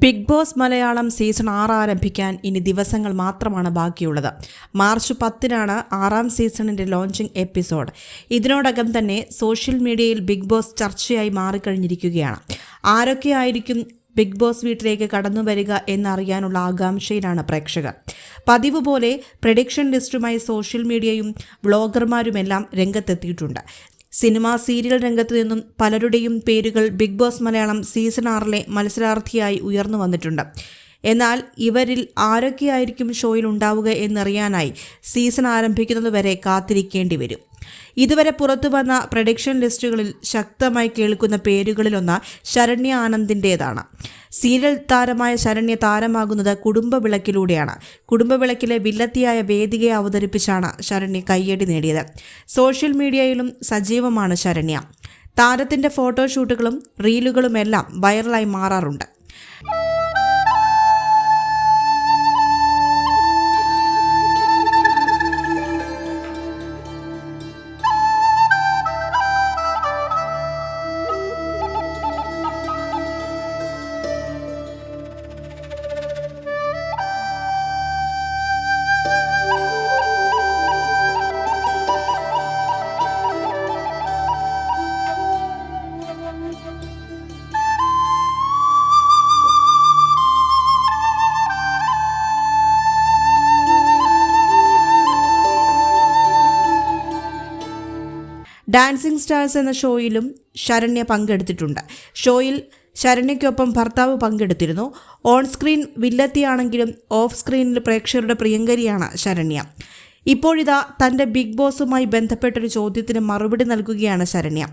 Big Boss Malayalam season 6 ആരംഭിക്കാൻ ഇനി ദിവസങ്ങൾ മാത്രമാണ് ബാക്കിയുള്ളത്. മാർച്ച് 10-നാണ് 6ാം സീസണിൻ്റെ ലോഞ്ചിങ് എപ്പിസോഡ്. ഇതിനോടകം തന്നെ സോഷ്യൽ മീഡിയയിൽ ബിഗ് ബോസ് ചർച്ചയായി മാറിക്കഴിഞ്ഞിരിക്കുകയാണ്. ആരൊക്കെയായിരിക്കും ബിഗ് ബോസ് വീട്ടിലേക്ക് കടന്നു വരിക എന്നറിയാനുള്ള ആകാംക്ഷയിലാണ് പ്രേക്ഷകർ. പതിവ് പോലെ പ്രഡിക്ഷൻ ലിസ്റ്റുമായി സോഷ്യൽ മീഡിയയും വ്ളോഗർമാരുമെല്ലാം രംഗത്തെത്തിയിട്ടുണ്ട്. സിനിമ സീരിയൽ രംഗത്ത് നിന്നും പലരുടെയും പേരുകൾ ബിഗ് ബോസ് മലയാളം സീസൺ 6-ലെ മത്സരാർത്ഥിയായി ഉയർന്നു വന്നിട്ടുണ്ട്. എന്നാൽ ഇവരിൽ ആരൊക്കെയായിരിക്കും ഷോയിൽ ഉണ്ടാവുക എന്നറിയാനായി സീസൺ ആരംഭിക്കുന്നതുവരെ കാത്തിരിക്കേണ്ടി വരും. ഇതുവരെ പുറത്തുവന്ന പ്രഡിക്ഷൻ ലിസ്റ്റുകളിൽ ശക്തമായി കേൾക്കുന്ന പേരുകളിലൊന്ന് ശരണ്യ ആനന്ദിൻ്റേതാണ്. സീരിയൽ താരമായ ശരണ്യ താരമാകുന്നത് കുടുംബവിളക്കിലൂടെയാണ്. കുടുംബവിളക്കിലെ വില്ലത്തിയായ വേദികയെ അവതരിപ്പിച്ചാണ് ശരണ്യ കയ്യടി നേടിയത്. സോഷ്യൽ മീഡിയയിലും സജീവമാണ് ശരണ്യ. താരത്തിൻ്റെ ഫോട്ടോഷൂട്ടുകളും റീലുകളുമെല്ലാം വൈറലായി മാറാറുണ്ട്. ഡാൻസിംഗ് സ്റ്റാർസ് എന്ന ഷോയിലും ശരണ്യ പങ്കെടുത്തിട്ടുണ്ട്. ഷോയിൽ ശരണ്യയ്ക്കൊപ്പം ഭർത്താവ് പങ്കെടുത്തിരുന്നു. ഓൺ സ്ക്രീൻ വില്ലത്തിയാണെങ്കിലും ഓഫ് സ്ക്രീനിൽ പ്രേക്ഷകരുടെ പ്രിയങ്കരിയാണ് ശരണ്യ. ഇപ്പോഴിതാ തൻ്റെ ബിഗ് ബോസുമായി ബന്ധപ്പെട്ടൊരു ചോദ്യത്തിന് മറുപടി നൽകുകയാണ് ശരണ്യ.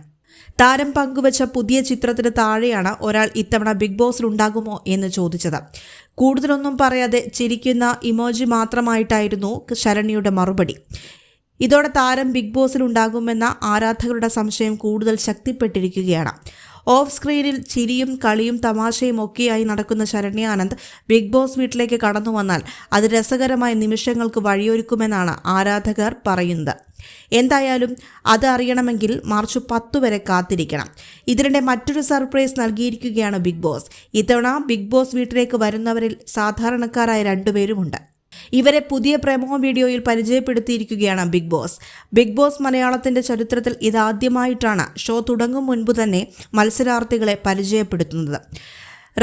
താരം പങ്കുവച്ച പുതിയ ചിത്രത്തിന് താഴെയാണ് ഒരാൾ ഇത്തവണ ബിഗ് ബോസിലുണ്ടാകുമോ എന്ന് ചോദിച്ചത്. കൂടുതലൊന്നും പറയാതെ ചിരിക്കുന്ന ഇമോജി മാത്രമായിട്ടായിരുന്നു ശരണ്യയുടെ മറുപടി. ഇതോടെ താരം ബിഗ് ബോസിലുണ്ടാകുമെന്ന ആരാധകരുടെ സംശയം കൂടുതൽ ശക്തിപ്പെട്ടിരിക്കുകയാണ്. ഓഫ് സ്ക്രീനിൽ ചിരിയും കളിയും തമാശയും ഒക്കെയായി നടക്കുന്ന ശരണ്യ ആനന്ദ് ബിഗ് ബോസ് വീട്ടിലേക്ക് കടന്നു വന്നാൽ അത് രസകരമായ നിമിഷങ്ങൾക്ക് വഴിയൊരുക്കുമെന്നാണ് ആരാധകർ പറയുന്നത്. എന്തായാലും അത് അറിയണമെങ്കിൽ മാർച്ച് 10 വരെ കാത്തിരിക്കണം. ഇതിനിടെ മറ്റൊരു സർപ്രൈസ് നൽകിയിരിക്കുകയാണ് ബിഗ് ബോസ്. ഇത്തവണ ബിഗ് ബോസ് വീട്ടിലേക്ക് വരുന്നവരിൽ സാധാരണക്കാരായ 2 പേരുമുണ്ട്. ഇവരെ പുതിയ പ്രമോ വീഡിയോയിൽ പരിചയപ്പെടുത്തിയിരിക്കുകയാണ് ബിഗ് ബോസ്. ബിഗ് ബോസ് മലയാളത്തിൻ്റെ ചരിത്രത്തിൽ ഇതാദ്യമായിട്ടാണ് ഷോ തുടങ്ങും മുൻപ് തന്നെ മത്സരാർത്ഥികളെ പരിചയപ്പെടുത്തുന്നത്.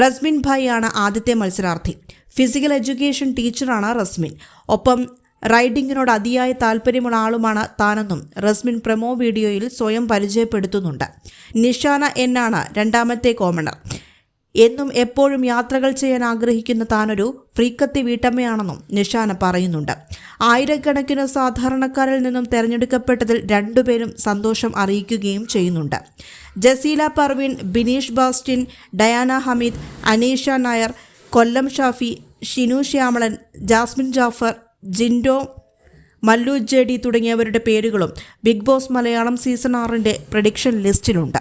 റസ്മിൻ ഭായ് ആണ് ആദ്യത്തെ മത്സരാർത്ഥി. ഫിസിക്കൽ എഡ്യൂക്കേഷൻ ടീച്ചറാണ് റസ്മിൻ. ഒപ്പം റൈഡിങ്ങിനോട് അതിയായ താല്പര്യമുള്ള ആളുമാണ് താനെന്നും റസ്മിൻ പ്രമോ വീഡിയോയിൽ സ്വയം പരിചയപ്പെടുത്തുന്നുണ്ട്. നിഷാന എന്നാണ് രണ്ടാമത്തെ കോമണർ. എന്നും എപ്പോഴും യാത്രകൾ ചെയ്യാൻ ആഗ്രഹിക്കുന്ന താനൊരു ഫ്രീക്കത്തി വീട്ടമ്മയാണെന്നും നിഷാന പറയുന്നുണ്ട്. ആയിരക്കണക്കിന് സാധാരണക്കാരിൽ നിന്നും തിരഞ്ഞെടുക്കപ്പെട്ടതിൽ 2 പേരും സന്തോഷം അറിയിക്കുകയും ചെയ്യുന്നുണ്ട്. ജസീല പർവീൻ, ബിനീഷ് ബാസ്റ്റിൻ, ഡയാന ഹമീദ്, അനീഷ നായർ, കൊല്ലം ഷാഫി, ഷിനു ശ്യാമളൻ, ജാസ്മിൻ ജാഫർ, ജിൻഡോ, മല്ലു ജെഡി തുടങ്ങിയവരുടെ പേരുകളും ബിഗ് ബോസ് മലയാളം സീസൺ 6-ന്റെ പ്രഡിക്ഷൻ ലിസ്റ്റിലുണ്ട്.